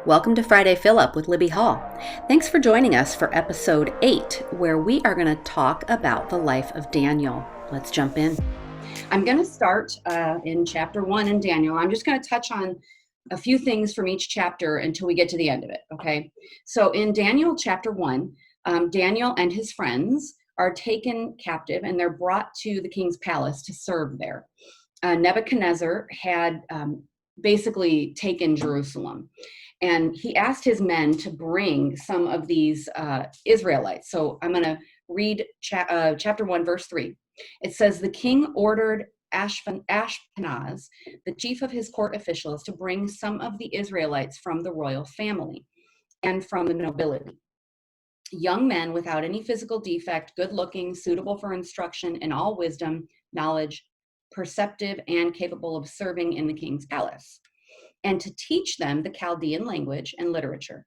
Welcome to Friday Fill Up with Libby Hall. Thanks for joining us for episode 8, where we are going to talk about the life of Daniel. Let's jump in. I'm going to start in chapter 1 in Daniel. I'm just going to touch on a few things from each chapter until we get to the end of it, okay? So in Daniel chapter 1, Daniel and his friends are taken captive and they're brought to the king's palace to serve there. Nebuchadnezzar had basically taken Jerusalem. And he asked his men to bring some of these Israelites. So I'm going to read chapter 1, verse 3. It says, the king ordered Ashpenaz, the chief of his court officials, to bring some of the Israelites from the royal family and from the nobility. Young men without any physical defect, good looking, suitable for instruction in all wisdom, knowledge, perceptive, and capable of serving in the king's palace, and to teach them the Chaldean language and literature.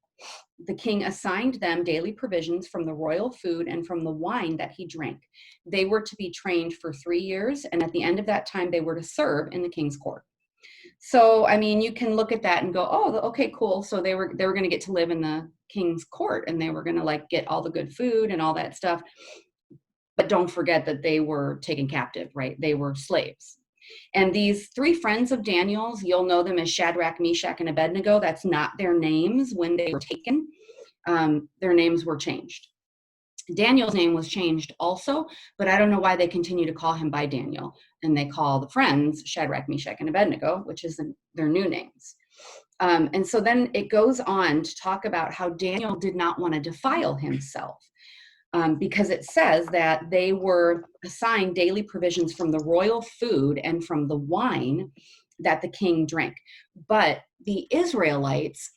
The king assigned them daily provisions from the royal food and from the wine that he drank. They were to be trained for 3 years, and at the end of that time, they were to serve in the king's court. So, I mean, you can look at that and go, oh, okay, cool. So they were going to get to live in the king's court, and they were going to get all the good food and all that stuff. But don't forget that they were taken captive, right? They were slaves. And these 3 friends of Daniel's, you'll know them as Shadrach, Meshach, and Abednego. That's not their names when they were taken. Their names were changed. Daniel's name was changed also, but I don't know why they continue to call him by Daniel. And they call the friends Shadrach, Meshach, and Abednego, which is their new names. And so then it goes on to talk about how Daniel did not want to defile himself. Because it says that they were assigned daily provisions from the royal food and from the wine that the king drank. But the Israelites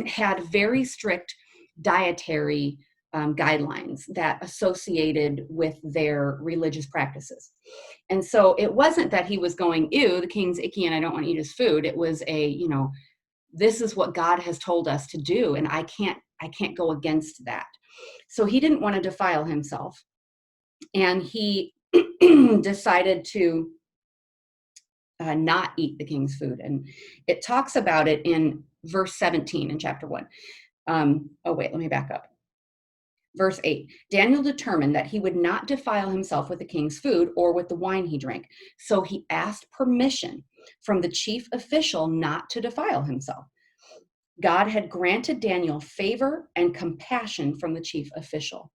had very strict dietary guidelines that associated with their religious practices. And so it wasn't that he was going, ew, the king's icky and I don't want to eat his food. It was this is what God has told us to do, and I can't go against that. So he didn't want to defile himself, and he decided to not eat the king's food. And it talks about it in verse 17 in chapter 1. Let me back up. Verse 8, Daniel determined that he would not defile himself with the king's food or with the wine he drank. So he asked permission from the chief official not to defile himself. God had granted Daniel favor and compassion from the chief official.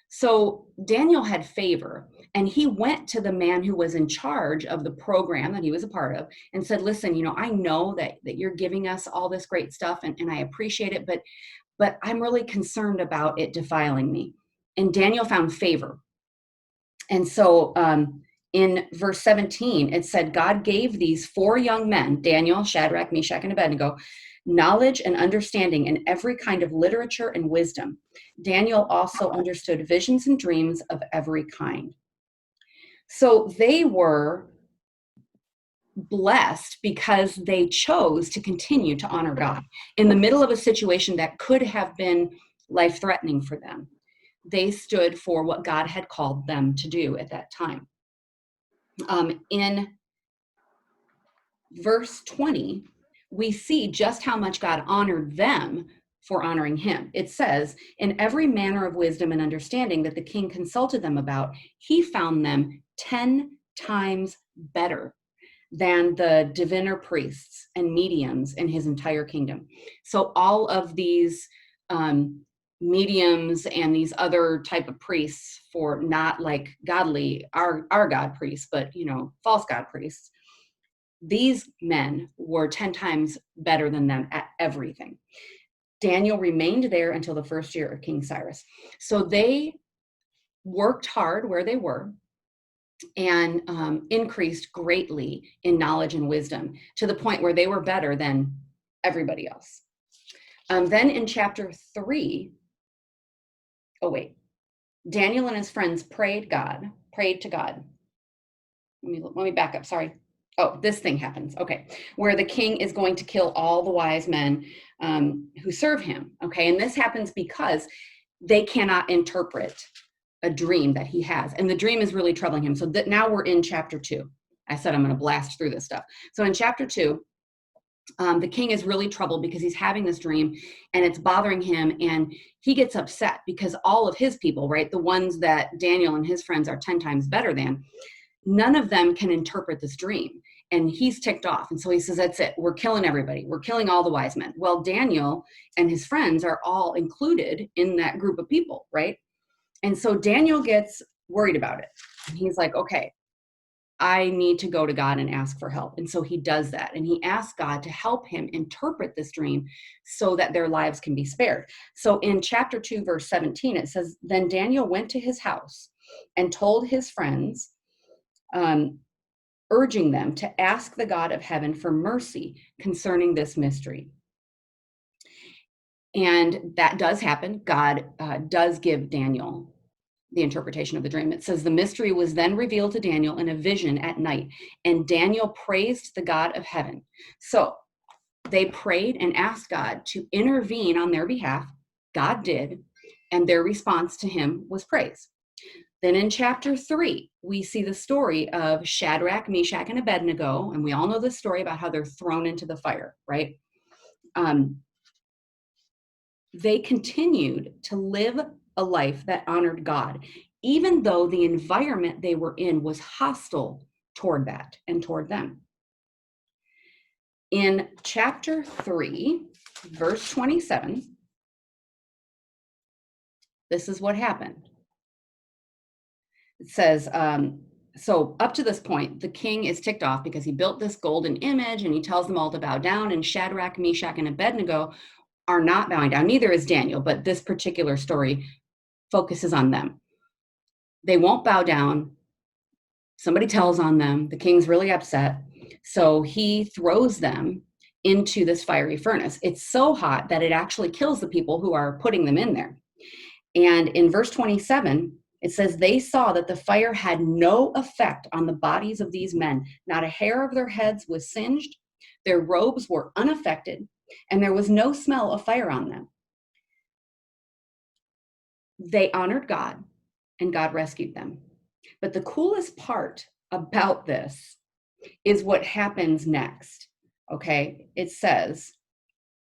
So Daniel had favor, and he went to the man who was in charge of the program that he was a part of and said, listen, I know that you're giving us all this great stuff, and I appreciate it, but I'm really concerned about it defiling me. And Daniel found favor. And so in verse 17, it said, God gave these 4 young men, Daniel, Shadrach, Meshach, and Abednego, knowledge and understanding in every kind of literature and wisdom. Daniel also understood visions and dreams of every kind. So they were blessed because they chose to continue to honor God in the middle of a situation that could have been life-threatening for them. They stood for what God had called them to do at that time. In verse 20, we see just how much God honored them for honoring him. It says, in every manner of wisdom and understanding that the king consulted them about, he found them 10 times better than the diviner priests and mediums in his entire kingdom. So all of these mediums and these other type of priests, for not like godly, our God priests, but false God priests, these men were 10 times better than them at everything. Daniel remained there until the first year of King Cyrus. So they worked hard where they were and increased greatly in knowledge and wisdom to the point where they were better than everybody else. Then in chapter 3, Daniel and his friends prayed to God. Let me back up, sorry. Oh, this thing happens. Okay. Where the king is going to kill all the wise men who serve him. Okay. And this happens because they cannot interpret a dream that he has. And the dream is really troubling him. So now we're in chapter 2. I said I'm going to blast through this stuff. So in chapter 2, the king is really troubled because he's having this dream and it's bothering him, and he gets upset because all of his people, right, the ones that Daniel and his friends are 10 times better than, none of them can interpret this dream. And he's ticked off. And so he says, that's it. We're killing everybody. We're killing all the wise men. Well, Daniel and his friends are all included in that group of people, right? And so Daniel gets worried about it. And he's like, okay, I need to go to God and ask for help. And so he does that. And he asks God to help him interpret this dream so that their lives can be spared. So in chapter 2, verse 17, it says, then Daniel went to his house and told his friends, urging them to ask the God of heaven for mercy concerning this mystery. And that does happen. God does give Daniel the interpretation of the dream. It says, the mystery was then revealed to Daniel in a vision at night, and Daniel praised the God of heaven. So they prayed and asked God to intervene on their behalf. God did, and their response to him was praise. Then in chapter 3, we see the story of Shadrach, Meshach, and Abednego, and we all know the story about how they're thrown into the fire, right? They continued to live a life that honored God, even though the environment they were in was hostile toward that and toward them. In chapter 3, verse 27, this is what happened. It says, so up to this point, the king is ticked off because he built this golden image and he tells them all to bow down, and Shadrach, Meshach, and Abednego are not bowing down. Neither is Daniel, but this particular story focuses on them. They won't bow down. Somebody tells on them. The king's really upset. So he throws them into this fiery furnace. It's so hot that it actually kills the people who are putting them in there. And in verse 27, it says, they saw that the fire had no effect on the bodies of these men. Not a hair of their heads was singed. Their robes were unaffected, and there was no smell of fire on them. They honored God, and God rescued them. But the coolest part about this is what happens next. Okay, it says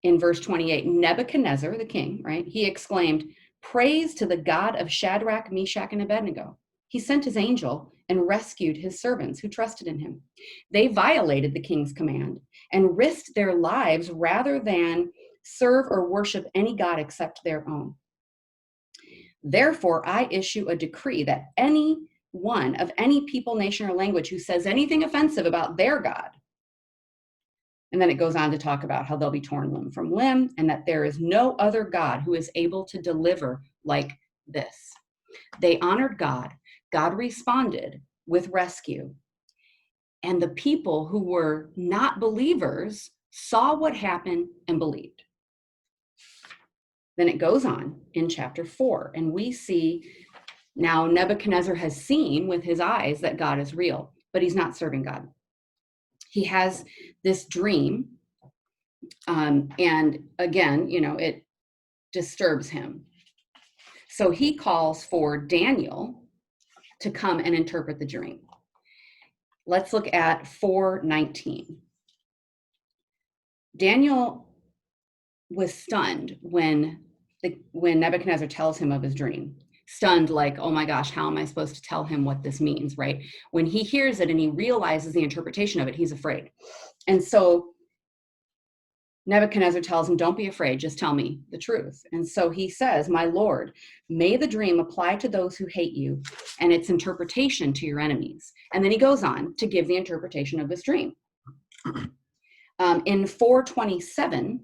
in verse 28, Nebuchadnezzar, the king, right, he exclaimed, praise to the God of Shadrach, Meshach, and Abednego. He sent his angel and rescued his servants who trusted in him. They violated the king's command and risked their lives rather than serve or worship any god except their own. Therefore, I issue a decree that any one of any people, nation, or language who says anything offensive about their God, and then it goes on to talk about how they'll be torn limb from limb, and that there is no other God who is able to deliver like this. They honored God. God responded with rescue. And the people who were not believers saw what happened and believed. Then it goes on in chapter 4, and we see now Nebuchadnezzar has seen with his eyes that God is real, but he's not serving God. He has this dream, and again, it disturbs him. So he calls for Daniel to come and interpret the dream. Let's look at 4:19. Daniel was stunned when Nebuchadnezzar tells him of his dream. Stunned, like, oh my gosh, how am I supposed to tell him what this means, right? When he hears it and he realizes the interpretation of it, he's afraid. And so Nebuchadnezzar tells him, don't be afraid, just tell me the truth. And so he says, my Lord, may the dream apply to those who hate you and its interpretation to your enemies. And then he goes on to give the interpretation of this dream. In 4:27,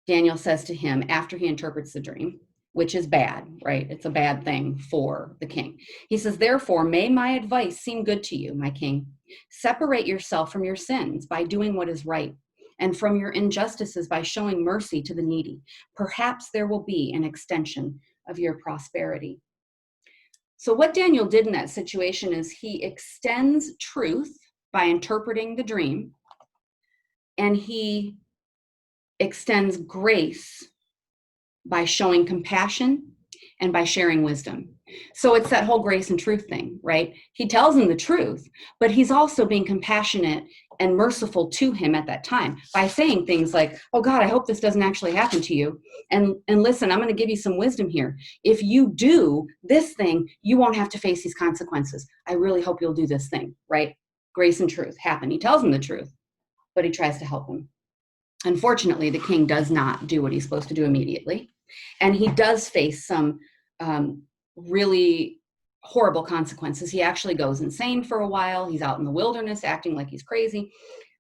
Daniel says to him, after he interprets the dream, which is bad, right? It's a bad thing for the king. He says, therefore, may my advice seem good to you, my king. Separate yourself from your sins by doing what is right, and from your injustices by showing mercy to the needy. Perhaps there will be an extension of your prosperity. So what Daniel did in that situation is he extends truth by interpreting the dream, and he extends grace by showing compassion and by sharing wisdom. So it's that whole grace and truth thing, right? He tells him the truth, but he's also being compassionate and merciful to him at that time by saying things like, oh God, I hope this doesn't actually happen to you. And listen, I'm going to give you some wisdom here. If you do this thing, you won't have to face these consequences. I really hope you'll do this thing, right? Grace and truth happen. He tells him the truth, but he tries to help him. Unfortunately, the king does not do what he's supposed to do immediately. And he does face some really horrible consequences. He actually goes insane for a while. He's out in the wilderness acting like he's crazy.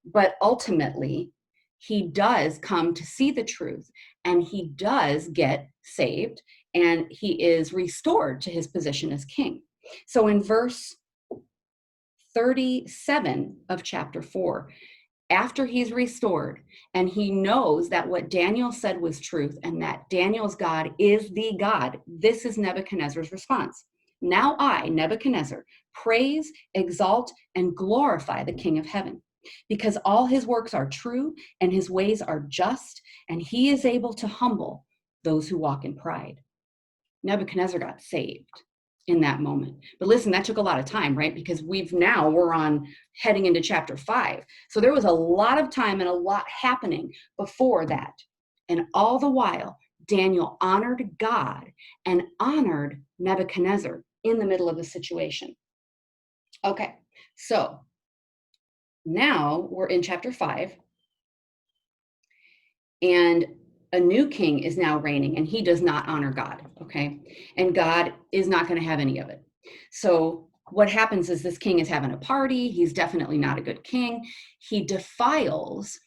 But ultimately, he does come to see the truth, and he does get saved, and he is restored to his position as king. So in verse 37 of chapter 4, after he's restored and he knows that what Daniel said was truth and that Daniel's God is the God, this is Nebuchadnezzar's response. Now I, Nebuchadnezzar, praise, exalt, and glorify the King of heaven, because all his works are true and his ways are just, and he is able to humble those who walk in pride. Nebuchadnezzar got saved in that moment. But listen, that took a lot of time, right? Because we're on heading into chapter 5. So there was a lot of time and a lot happening before that. And all the while, Daniel honored God and honored Nebuchadnezzar in the middle of the situation. Okay, so now we're in chapter 5. And a new king is now reigning, and he does not honor God, okay? And God is not going to have any of it. So what happens is this king is having a party. He's definitely not a good king. He defiles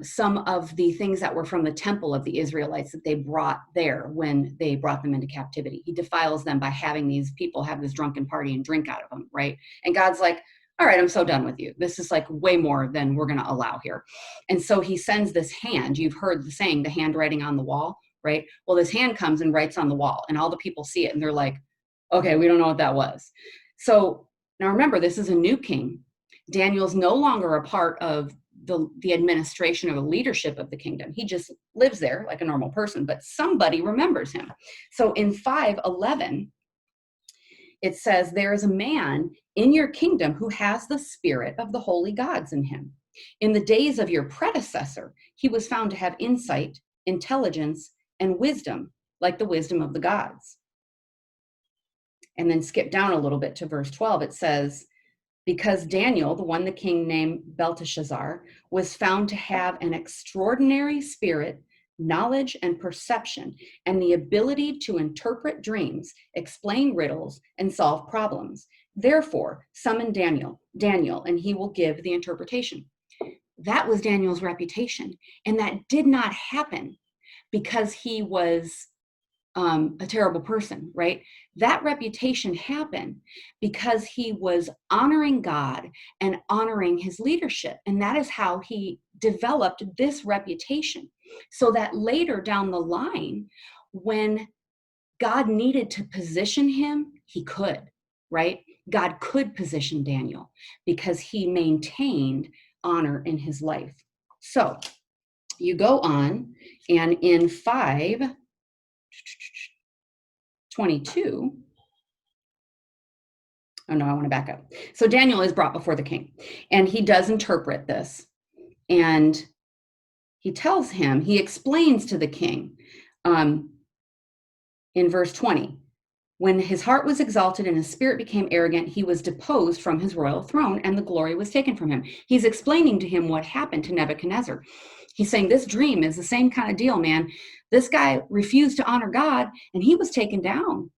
some of the things that were from the temple of the Israelites that they brought there when they brought them into captivity. He defiles them by having these people have this drunken party and drink out of them, right? And God's like, all right, I'm so done with you. This is like way more than we're going to allow here. And so he sends this hand. You've heard the saying, the handwriting on the wall, right? Well, this hand comes and writes on the wall, and all the people see it, and they're like, okay, we don't know what that was. So now remember, this is a new king. Daniel's no longer a part of the administration or the leadership of the kingdom. He just lives there like a normal person, but somebody remembers him. So in 5:11, it says, there is a man in your kingdom who has the spirit of the holy gods in him. In the days of your predecessor, he was found to have insight, intelligence, and wisdom, like the wisdom of the gods. And then skip down a little bit to verse 12. It says, because Daniel, the one the king named Belteshazzar, was found to have an extraordinary spirit, knowledge, and perception, and the ability to interpret dreams, explain riddles, and solve problems. Therefore, summon Daniel, and he will give the interpretation. That was Daniel's reputation, and that did not happen because he was a terrible person, right? That reputation happened because he was honoring God and honoring his leadership. And that is how he developed this reputation. So that later down the line, when God needed to position him, he could, right? God could position Daniel because he maintained honor in his life. So you go on, and in 5:22. Oh no, I want to back up. So Daniel is brought before the king, and he does interpret this, and he explains to the king in verse 20, when his heart was exalted and his spirit became arrogant, he was deposed from his royal throne and the glory was taken from him. He's explaining to him what happened to Nebuchadnezzar. He's saying this dream is the same kind of deal, man. This guy refused to honor God and he was taken down.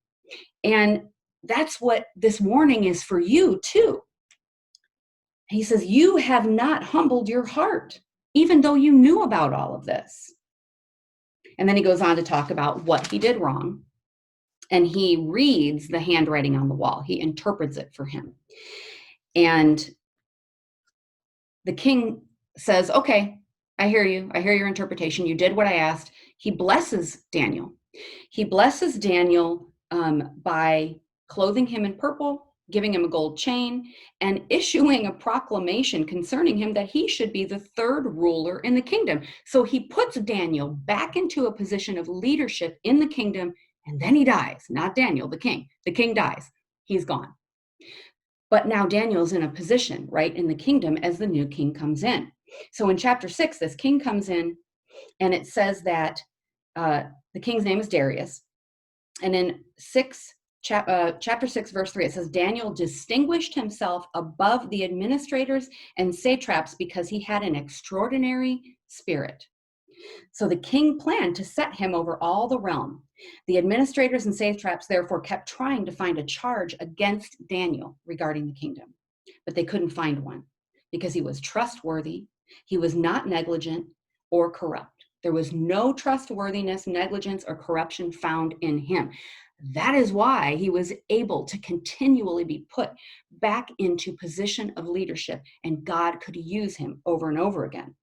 And that's what this warning is for you too. He says, you have not humbled your heart, even though you knew about all of this. And then he goes on to talk about what he did wrong. And he reads the handwriting on the wall. He interprets it for him. And the king says, okay, I hear you. I hear your interpretation. You did what I asked. He blesses Daniel. He blesses Daniel by clothing him in purple, giving him a gold chain, and issuing a proclamation concerning him that he should be the third ruler in the kingdom. So he puts Daniel back into a position of leadership in the kingdom And then he dies, not Daniel, the king. The king dies. He's gone. But now Daniel's in a position, right, in the kingdom as the new king comes in. So in chapter 6, this king comes in, and it says that the king's name is Darius. And in chapter 6, verse 3, it says, Daniel distinguished himself above the administrators and satraps because he had an extraordinary spirit. So the king planned to set him over all the realm. The administrators and satraps therefore kept trying to find a charge against Daniel regarding the kingdom, but they couldn't find one because he was trustworthy, he was not negligent or corrupt. There was no trustworthiness, negligence, or corruption found in him. That is why he was able to continually be put back into position of leadership, and God could use him over and over again.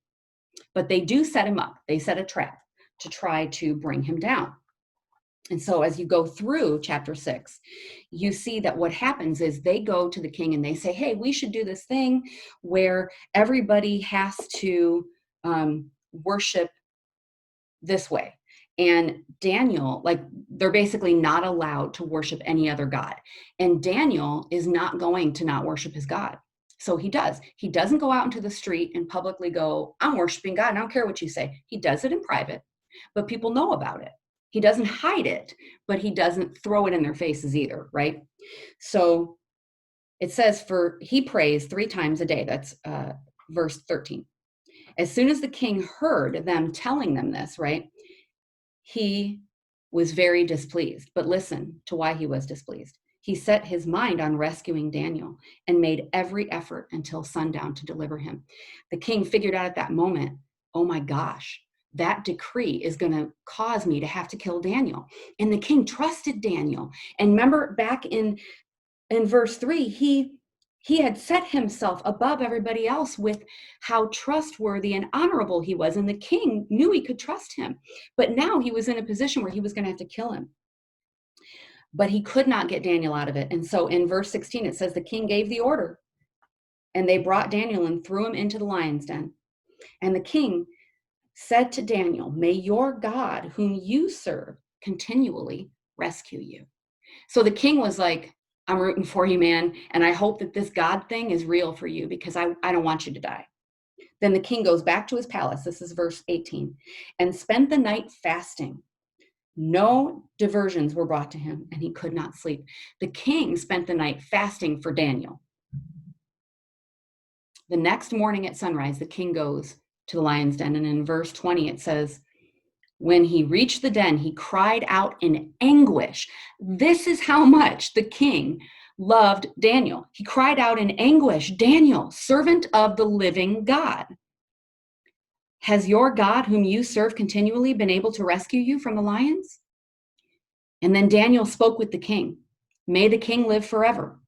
But they do set him up. They set a trap to try to bring him down. And so as you go through chapter 6, you see that what happens is they go to the king and they say, hey, we should do this thing where everybody has to worship this way. And Daniel, like, they're basically not allowed to worship any other God. And Daniel is not going to not worship his God. So he does. He doesn't go out into the street and publicly go, I'm worshiping God. I don't care what you say. He does it in private, but people know about it. He doesn't hide it, but he doesn't throw it in their faces either, right? So it says he prays 3 times a day. That's verse 13. As soon as the king heard them telling them this, right, he was very displeased. But listen to why he was displeased. He set his mind on rescuing Daniel and made every effort until sundown to deliver him. The king figured out at that moment, oh my gosh, that decree is going to cause me to have to kill Daniel. And the king trusted Daniel. And remember back in verse 3, he had set himself above everybody else with how trustworthy and honorable he was. And the king knew he could trust him. But now he was in a position where he was going to have to kill him. But he could not get Daniel out of it. And so in verse 16, it says the king gave the order, and they brought Daniel and threw him into the lion's den. And the king said to Daniel, may your God, whom you serve, continually rescue you. So the king was like, I'm rooting for you, man. And I hope that this God thing is real for you because I don't want you to die. Then the king goes back to his palace. This is verse 18, and spent the night fasting. No diversions were brought to him, and he could not sleep. The king spent the night fasting for Daniel. The next morning at sunrise, the king goes to the lion's den. And in verse 20, it says, when he reached the den, he cried out in anguish. This is how much the king loved Daniel. He cried out in anguish, Daniel, servant of the living God, has your God, whom you serve continually, been able to rescue you from the lions? And then Daniel spoke with the king. May the king live forever.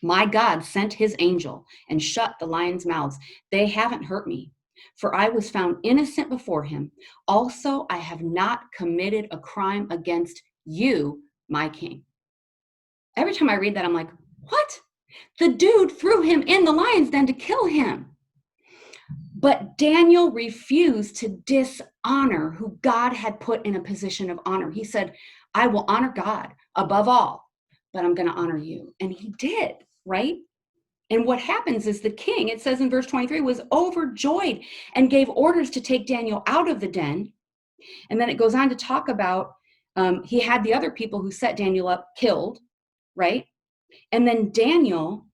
My God sent his angel and shut the lions' mouths. They haven't hurt me, for I was found innocent before him. Also, I have not committed a crime against you, my king. Every time I read that, I'm like, what? The dude threw him in the lion's den to kill him. But Daniel refused to dishonor who God had put in a position of honor. He said, I will honor God above all, but I'm going to honor you. And he did, right? And what happens is the king, it says in verse 23, was overjoyed and gave orders to take Daniel out of the den. And then it goes on to talk about he had the other people who set Daniel up killed, right? And then Daniel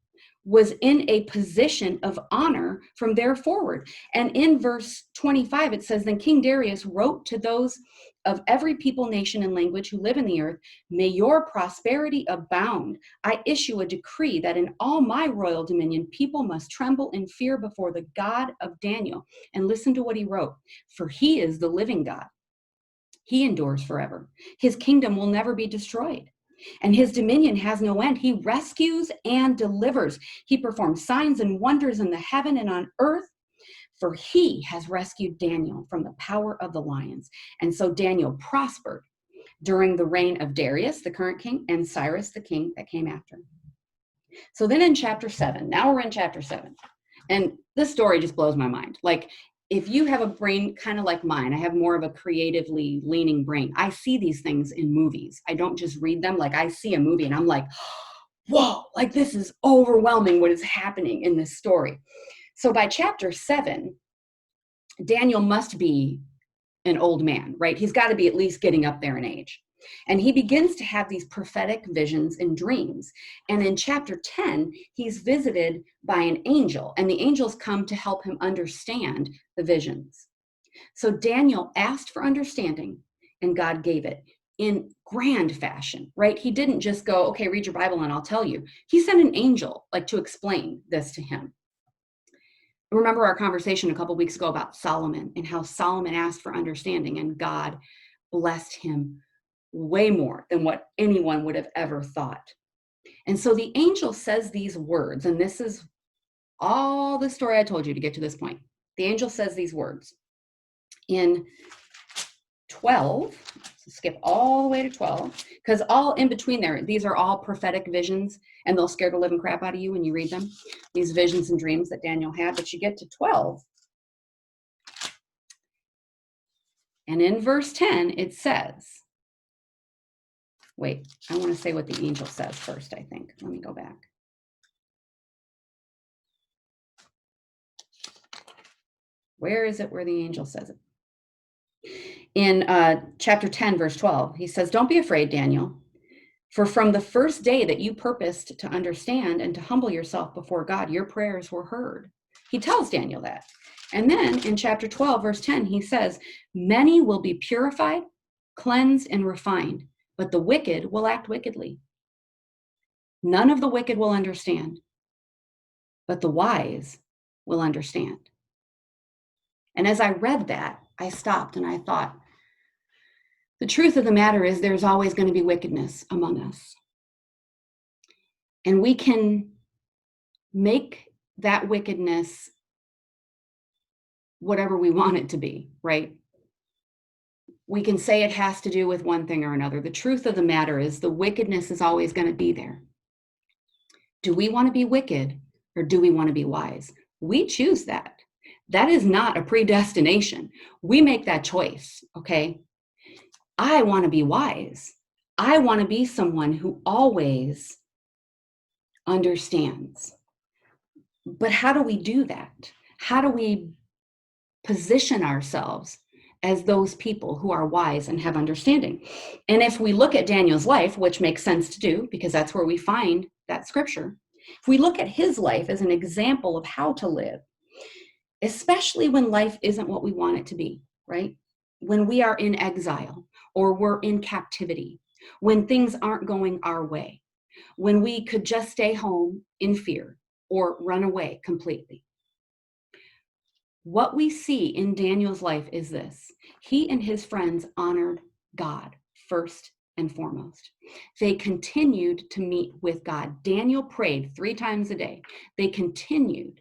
was in a position of honor from there forward. And in verse 25, it says, then King Darius wrote to those of every people, nation, and language who live in the earth, may your prosperity abound. I issue a decree that in all my royal dominion, people must tremble in fear before the God of Daniel. And listen to what he wrote, for he is the living God. He endures forever. His kingdom will never be destroyed, and his dominion has no end. He rescues and delivers. He performs signs and wonders in the heaven and on earth, for he has rescued Daniel from the power of the lions. And so Daniel prospered during the reign of Darius, the current king, and Cyrus, the king that came after. So then in chapter 7, now we're in chapter 7, and this story just blows my mind. Like, if you have a brain kind of like mine, I have more of a creatively leaning brain. I see these things in movies. I don't just read them. Like I see a movie and I'm like, whoa, like this is overwhelming what is happening in this story. So by chapter 7, Daniel must be an old man, right? He's got to be at least getting up there in age. And he begins to have these prophetic visions and dreams. And in chapter 10, he's visited by an angel, and the angels come to help him understand the visions. So Daniel asked for understanding, and God gave it in grand fashion, right? He didn't just go, okay, read your Bible and I'll tell you. He sent an angel like to explain this to him. Remember our conversation a couple weeks ago about Solomon and how Solomon asked for understanding and God blessed him way more than what anyone would have ever thought. And so the angel says these words, and this is all the story I told you to get to this point. The angel says these words in 12, so skip all the way to 12, because all in between there, these are all prophetic visions, and they'll scare the living crap out of you when you read them, these visions and dreams that Daniel had. But you get to 12, and in verse 10, it says, wait, I want to say what the angel says first, I think. Let me go back. Where is it where the angel says it? In chapter 10, verse 12, he says, don't be afraid, Daniel, for from the first day that you purposed to understand and to humble yourself before God, your prayers were heard. He tells Daniel that. And then in chapter 12, verse 10, he says, many will be purified, cleansed, and refined, but the wicked will act wickedly. None of the wicked will understand, but the wise will understand. And as I read that, I stopped and I thought, the truth of the matter is there's always going to be wickedness among us. And we can make that wickedness whatever we want it to be, right? We can say it has to do with one thing or another. The truth of the matter is the wickedness is always going to be there. Do we want to be wicked or do we want to be wise? We choose that. That is not a predestination. We make that choice, okay? I want to be wise. I want to be someone who always understands. But how do we do that? How do we position ourselves as those people who are wise and have understanding? And if we look at Daniel's life, which makes sense to do because that's where we find that scripture, if we look at his life as an example of how to live, especially when life isn't what we want it to be, right? When we are in exile or we're in captivity, when things aren't going our way, when we could just stay home in fear or run away completely. What we see in Daniel's life is this. He and his friends honored God first and foremost. They continued to meet with God. Daniel prayed 3 times a day. They continued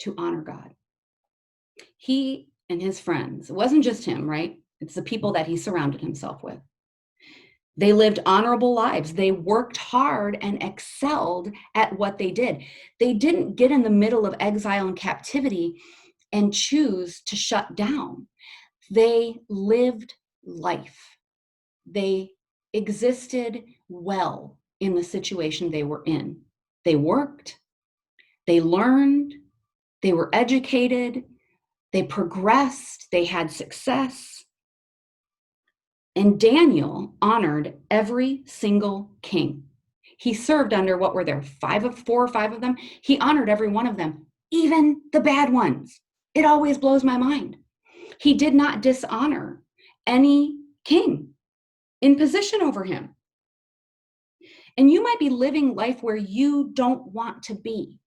to honor God. He and his friends, it wasn't just him, right? It's the people that he surrounded himself with. They lived honorable lives. They worked hard and excelled at what they did. They didn't get in the middle of exile and captivity and choose to shut down. They lived life. They existed well in the situation they were in. They worked, they learned, they were educated, they progressed, they had success. And Daniel honored every single king. He served under, what were there, 4 or 5 of them? He honored every one of them, even the bad ones. It always blows my mind. He did not dishonor any king in position over him. And you might be living life where you don't want to be.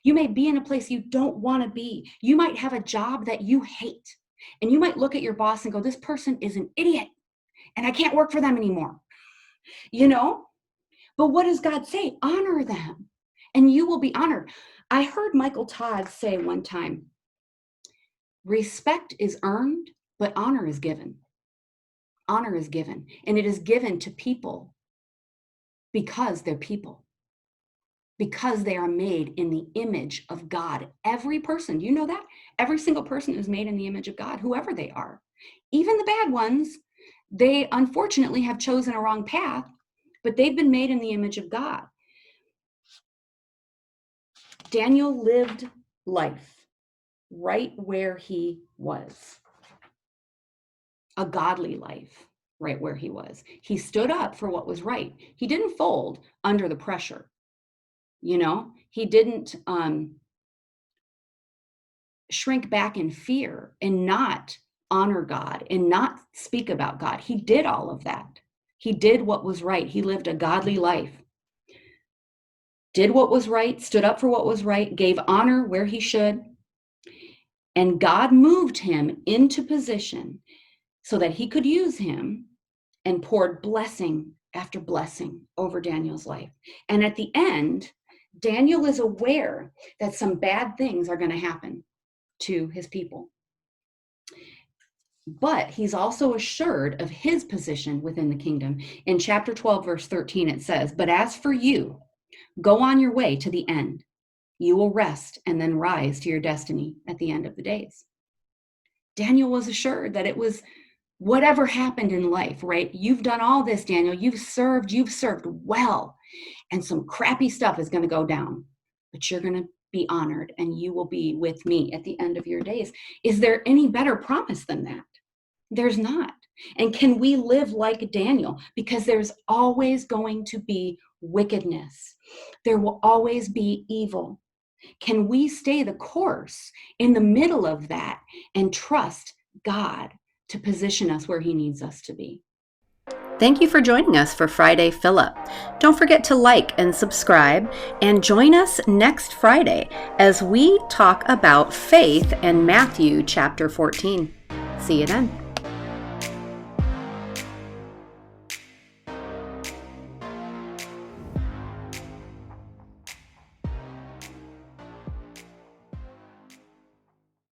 You may be in a place you don't want to be. You might have a job that you hate. And you might look at your boss and go, this person is an idiot and I can't work for them anymore. You know? But what does God say? Honor them and you will be honored. I heard Michael Todd say one time, respect is earned, but honor is given. Honor is given, and it is given to people because they're people. because they are made in the image of God. Every person, you know that? Every single person is made in the image of God, whoever they are. Even the bad ones, they unfortunately have chosen a wrong path, but they've been made in the image of God. Daniel lived life right where he was, a godly life right where he was. He stood up for what was right. He didn't fold under the pressure. He didn't shrink back in fear and not honor God and not speak about God. He did all of that. He did what was right. He lived a godly life, did what was right, stood up for what was right, gave honor where he should. And God moved him into position so that he could use him, and poured blessing after blessing over Daniel's life. And at the end, Daniel is aware that some bad things are going to happen to his people. But he's also assured of his position within the kingdom. In chapter 12, verse 13, it says, "But as for you, go on your way to the end. You will rest and then rise to your destiny at the end of the days." Daniel was assured that it was whatever happened in life, right? You've done all this, Daniel. You've served well. And some crappy stuff is going to go down, but you're going to be honored and you will be with me at the end of your days. Is there any better promise than that? There's not. And can we live like Daniel? Because there's always going to be wickedness. There will always be evil. Can we stay the course in the middle of that and trust God to position us where he needs us to be? Thank you for joining us for Friday Fill Up. Don't forget to like and subscribe, and join us next Friday as we talk about faith in Matthew chapter 14. See you then.